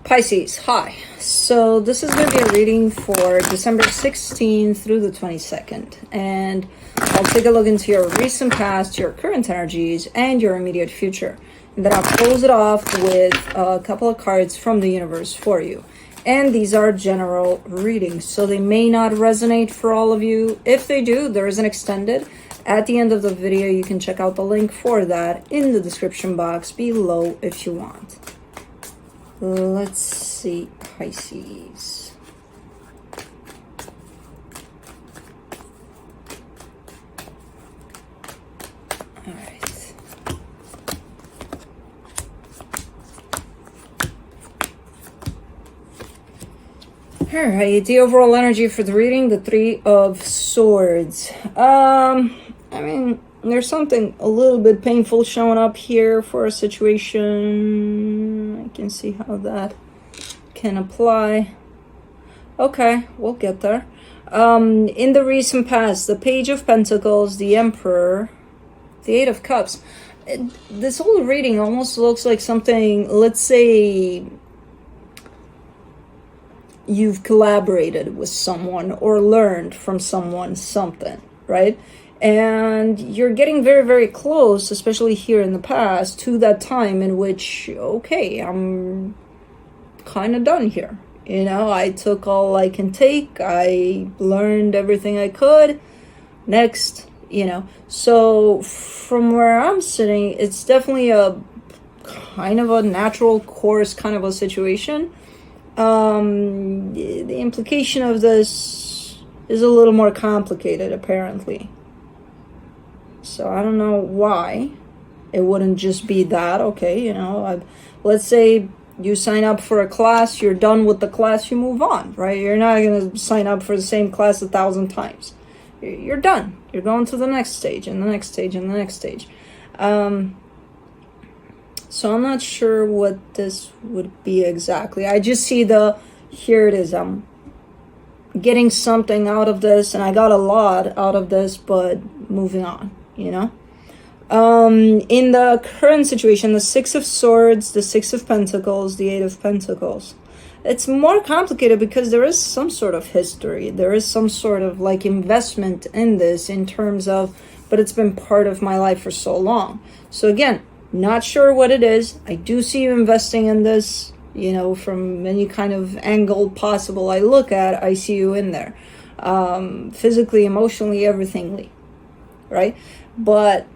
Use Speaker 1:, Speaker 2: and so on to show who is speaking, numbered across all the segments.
Speaker 1: Pisces, hi. So this is going to be a reading for December 16th through the 22nd. And I'll take a look into your recent past, your current energies, and your immediate future. And then I'll close it off with a couple of cards from the universe for you. And these are general readings, so they may not resonate for all of you. If they do, there is an extended. At the end of the video, you can check out the link for that in the description box below if you want. Let's see, Pisces. All right. All right, the overall energy for the reading, the Three of Swords. I mean, there's something a little bit painful showing up here for a situation. I can see how that can apply. Okay, we'll get there. In the recent past, the Page of Pentacles, the Emperor, the Eight of Cups. This whole reading almost looks like something, let's say you've collaborated with someone or learned from someone something, right? And you're getting very, very close, especially here in the past, to that time in which, okay, I'm kind of done here. You know, I took all I can take. I learned everything I could. Next, you know. So from where I'm sitting, it's definitely a kind of a natural course kind of a situation. The implication of this is a little more complicated, apparently. So I don't know why it wouldn't just be that. Okay, you know, let's say you sign up for a class, you're done with the class, you move on, right? You're not going to sign up for the same class 1,000 times. You're done. You're going to the next stage and the next stage and the next stage. So I'm not sure what this would be exactly. I just see here it is. I'm getting something out of this, and I got a lot out of this, but moving on, you know? In the current situation, the Six of Swords, the Six of Pentacles, the Eight of Pentacles. It's more complicated because there is some sort of history. There is some sort of like investment in this in terms of, but it's been part of my life for so long. So again, not sure what it is. I do see you investing in this, you know, from any kind of angle possible I look at, I see you in there. Physically, emotionally, everythingly, right? But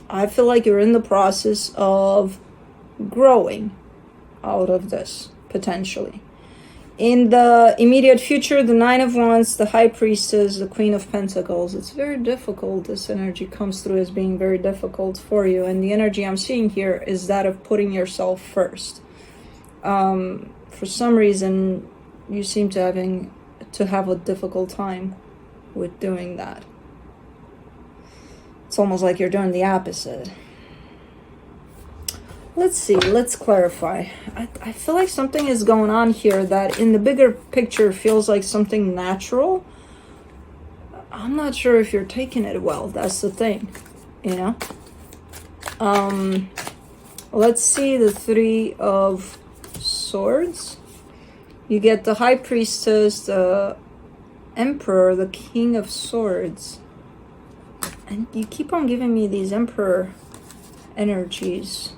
Speaker 1: I feel like you're in the process of growing out of this, potentially. In the immediate future, the Nine of Wands, the High Priestess, the Queen of Pentacles. It's very difficult. This energy comes through as being very difficult for you. And the energy I'm seeing here is that of putting yourself first. For some reason, you seem to have a difficult time with doing that. It's almost like you're doing the opposite. Let's see, let's clarify. I feel like something is going on here that in the bigger picture feels like something natural. I'm not sure if you're taking it well. That's the thing, you know? Let's see the Three of Swords. You get the High Priestess, the Emperor, the King of Swords. And you keep on giving me these Emperor energies.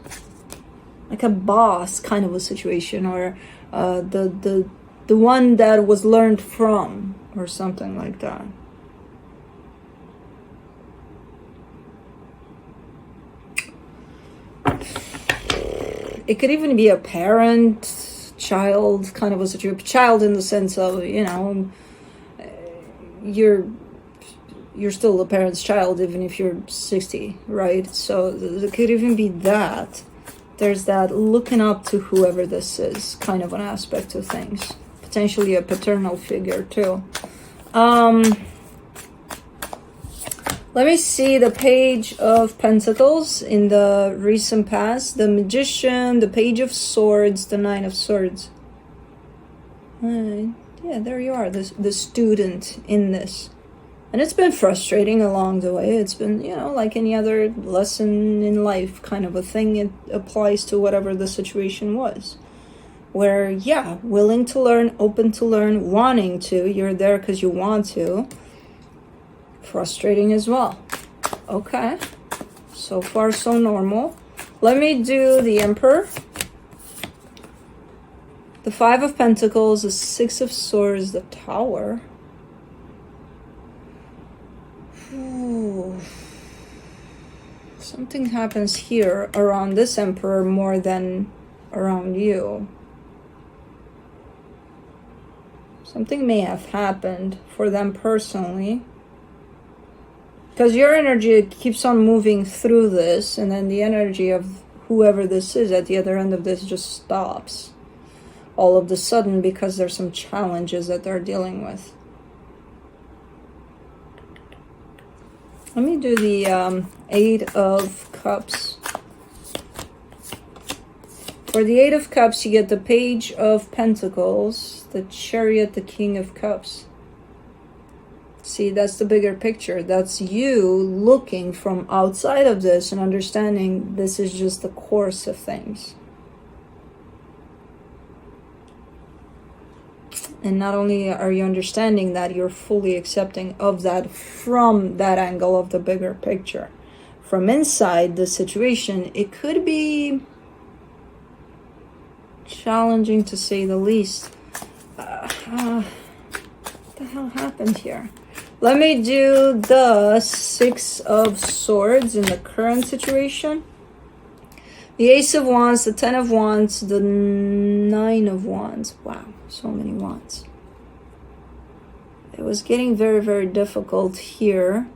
Speaker 1: Like a boss kind of a situation, or the one that was learned from, or something like that. It could even be a parent, child kind of a situation. Child in the sense of, you know, you're still the parent's child even if you're 60, right? So it could even be that. There's that looking up to whoever this is, kind of an aspect of things. Potentially a paternal figure, too. Let me see the Page of Pentacles in the recent past. The Magician, the Page of Swords, the Nine of Swords. Yeah, there you are, the student in this. And it's been frustrating along the way. It's been, you know, like any other lesson in life kind of a thing. It applies to whatever the situation was. where, yeah, willing to learn, open to learn, wanting to. You're there because you want to. Frustrating as well. Okay. So far, so normal. Let me do the Emperor. The Five of Pentacles, the Six of Swords, the Tower. Ooh. Something happens here around this Emperor more than around you. Something may have happened for them personally. Because your energy keeps on moving through this, and then the energy of whoever this is at the other end of this just stops. All of a sudden, because there's some challenges that they're dealing with. Let me do the Eight of Cups. For the Eight of Cups, you get the Page of Pentacles, the Chariot, the King of Cups. See, that's the bigger picture. That's you looking from outside of this and understanding this is just the course of things. And not only are you understanding that, you're fully accepting of that from that angle of the bigger picture. From inside the situation, it could be challenging to say the least. What the hell happened here? Let me do the Six of Swords in the current situation. The Ace of Wands, the Ten of Wands, the Nine of Wands. Wow, so many wands. It was getting very, very difficult here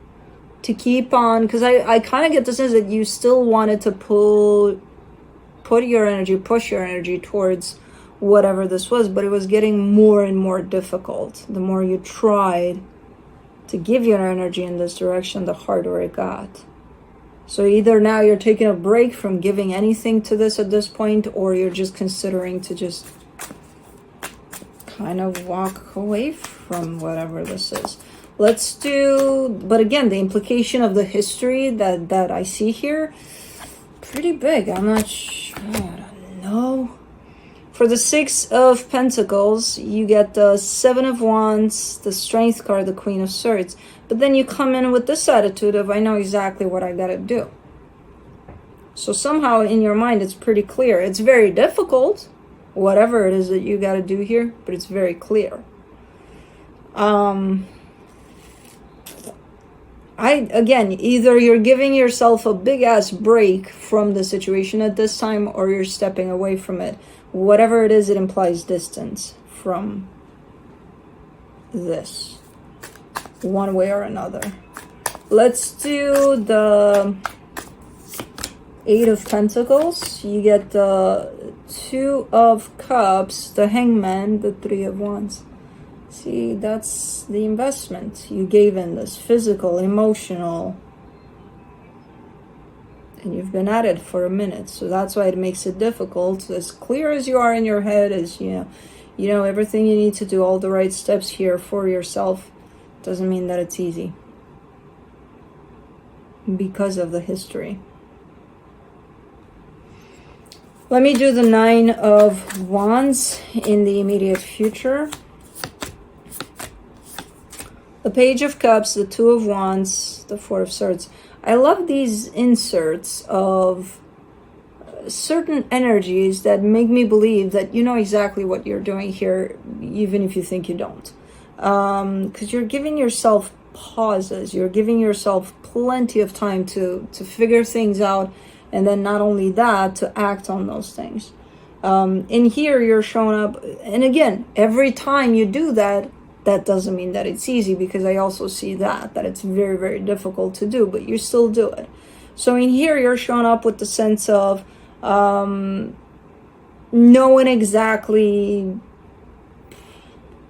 Speaker 1: to keep on, because I kind of get the sense that you still wanted to push your energy towards whatever this was, but it was getting more and more difficult. The more you tried to give your energy in this direction, the harder it got. So either now you're taking a break from giving anything to this at this point, or you're just considering to just kind of walk away from whatever this is. Let's do, but again, the implication of the history that I see here, pretty big. I'm not sure, I don't know. For the Six of Pentacles, you get the Seven of Wands, the Strength card, the Queen of Swords. But then you come in with this attitude of, I know exactly what I gotta do. So somehow in your mind, it's pretty clear. It's very difficult, whatever it is that you gotta do here, but it's very clear. Again, either you're giving yourself a big ass break from the situation at this time, or you're stepping away from it. Whatever it is, it implies distance from this, one way or another. Let's do the Eight of Pentacles. You get the Two of Cups, the Hangman, the Three of Wands. See, that's the investment you gave in this, physical, emotional, and you've been at it for a minute, so that's why it makes it difficult. As clear as you are in your head, as you know everything you need to do, all the right steps here for yourself, doesn't mean that it's easy because of the history. Let me do the Nine of Wands in the immediate future. The Page of Cups, the Two of Wands, the Four of Swords. I love these inserts of certain energies that make me believe that you know exactly what you're doing here, even if you think you don't. Because you're giving yourself pauses. You're giving yourself plenty of time to figure things out, and then not only that, to act on those things. In here, you're showing up, and again, every time you do that, that doesn't mean that it's easy, because I also see that it's very, very difficult to do, but you still do it. So in here, you're showing up with the sense of knowing exactly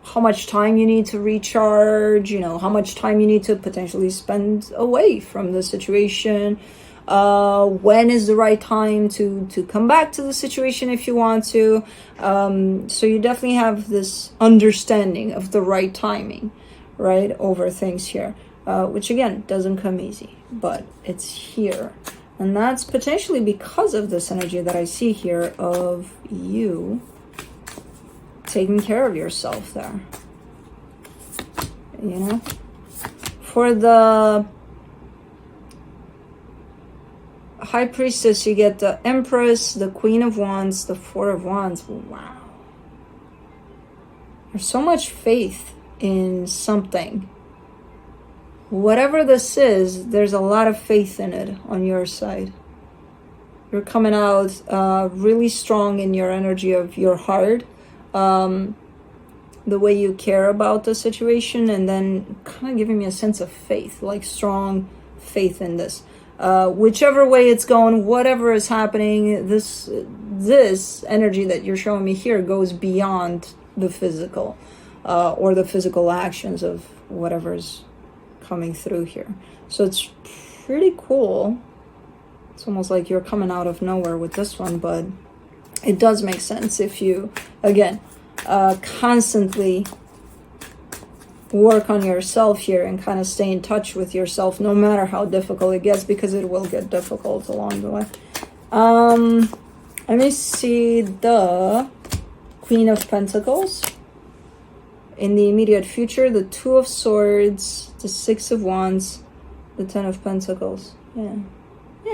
Speaker 1: how much time you need to recharge, how much time you need to potentially spend away from the situation. When is the right time to come back to the situation if you want to. So you definitely have this understanding of the right timing, right, over things here, which again doesn't come easy, but it's here. And that's potentially because of this energy that I see here of you taking care of yourself there. You know? For the High Priestess, you get the Empress, the Queen of Wands, the Four of Wands. Wow. There's so much faith in something. Whatever this is, there's a lot of faith in it on your side. You're coming out really strong in your energy of your heart. The way you care about the situation, and then kind of giving me a sense of faith, like strong faith in this. Whichever way it's going, whatever is happening, this energy that you're showing me here goes beyond the physical, or the physical actions of whatever's coming through here. So it's pretty cool. It's almost like you're coming out of nowhere with this one, but it does make sense if you, again, constantly work on yourself here and kind of stay in touch with yourself, no matter how difficult it gets, because it will get difficult along the way. Let me see the Queen of Pentacles. In the immediate future, the Two of Swords, the Six of Wands, the Ten of Pentacles. Yeah,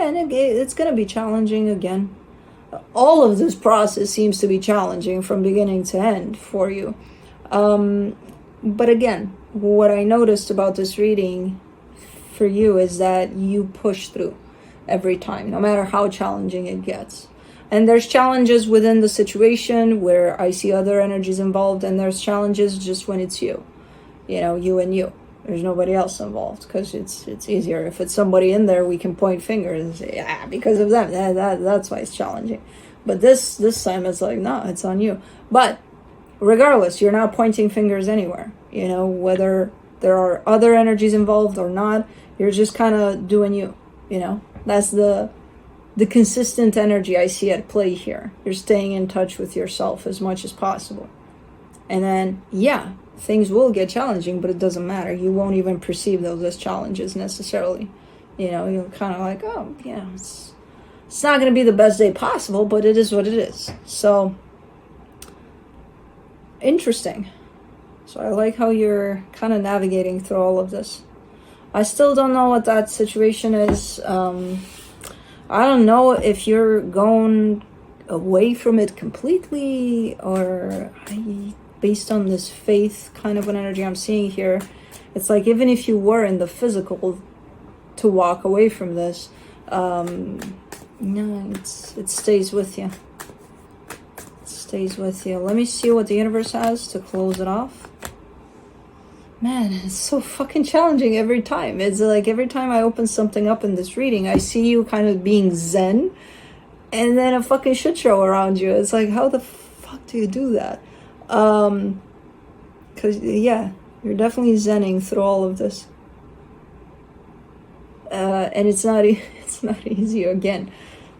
Speaker 1: and it's going to be challenging again. All of this process seems to be challenging from beginning to end for you. But again, what I noticed about this reading for you is that you push through every time, no matter how challenging it gets. And there's challenges within the situation where I see other energies involved, and there's challenges just when it's you. You know, you and you. There's nobody else involved, because it's easier. If it's somebody in there, we can point fingers and say, yeah, because of them. That's why it's challenging. But this time it's like, no, it's on you. But regardless, you're not pointing fingers anywhere. You know, whether there are other energies involved or not, you're just kind of doing you. You know, that's the consistent energy I see at play here. You're staying in touch with yourself as much as possible. And then, yeah, things will get challenging, but it doesn't matter. You won't even perceive those as challenges necessarily. You know, you're kind of like, oh, yeah, it's not going to be the best day possible, but it is what it is. So, interesting. So I like how you're kind of navigating through all of this. I still don't know what that situation is. I don't know if you're going away from it completely, or based on this faith kind of an energy I'm seeing here, it's like even if you were in the physical to walk away from this, no, it stays with you. It stays with you. Let me see what the universe has to close it off. Man, it's so fucking challenging every time. It's like every time I open something up in this reading, I see you kind of being zen, and then a fucking shit show around you. It's like, how the fuck do you do that? Because, yeah, you're definitely zenning through all of this. And it's not easy. Again,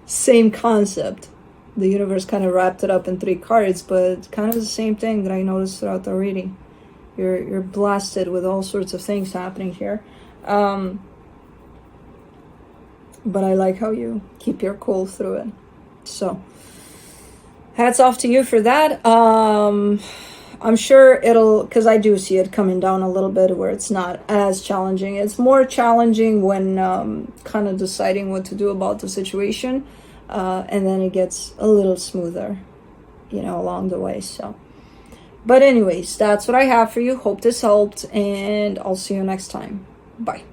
Speaker 1: same concept. The universe kind of wrapped it up in 3 cards, but it's kind of the same thing that I noticed throughout the reading. You're blasted with all sorts of things happening here. But I like how you keep your cool through it. So, hats off to you for that. I'm sure it'll, because I do see it coming down a little bit where it's not as challenging. It's more challenging when kind of deciding what to do about the situation. And then it gets a little smoother, you know, along the way. So. But anyways, that's what I have for you. Hope this helped, and I'll see you next time. Bye.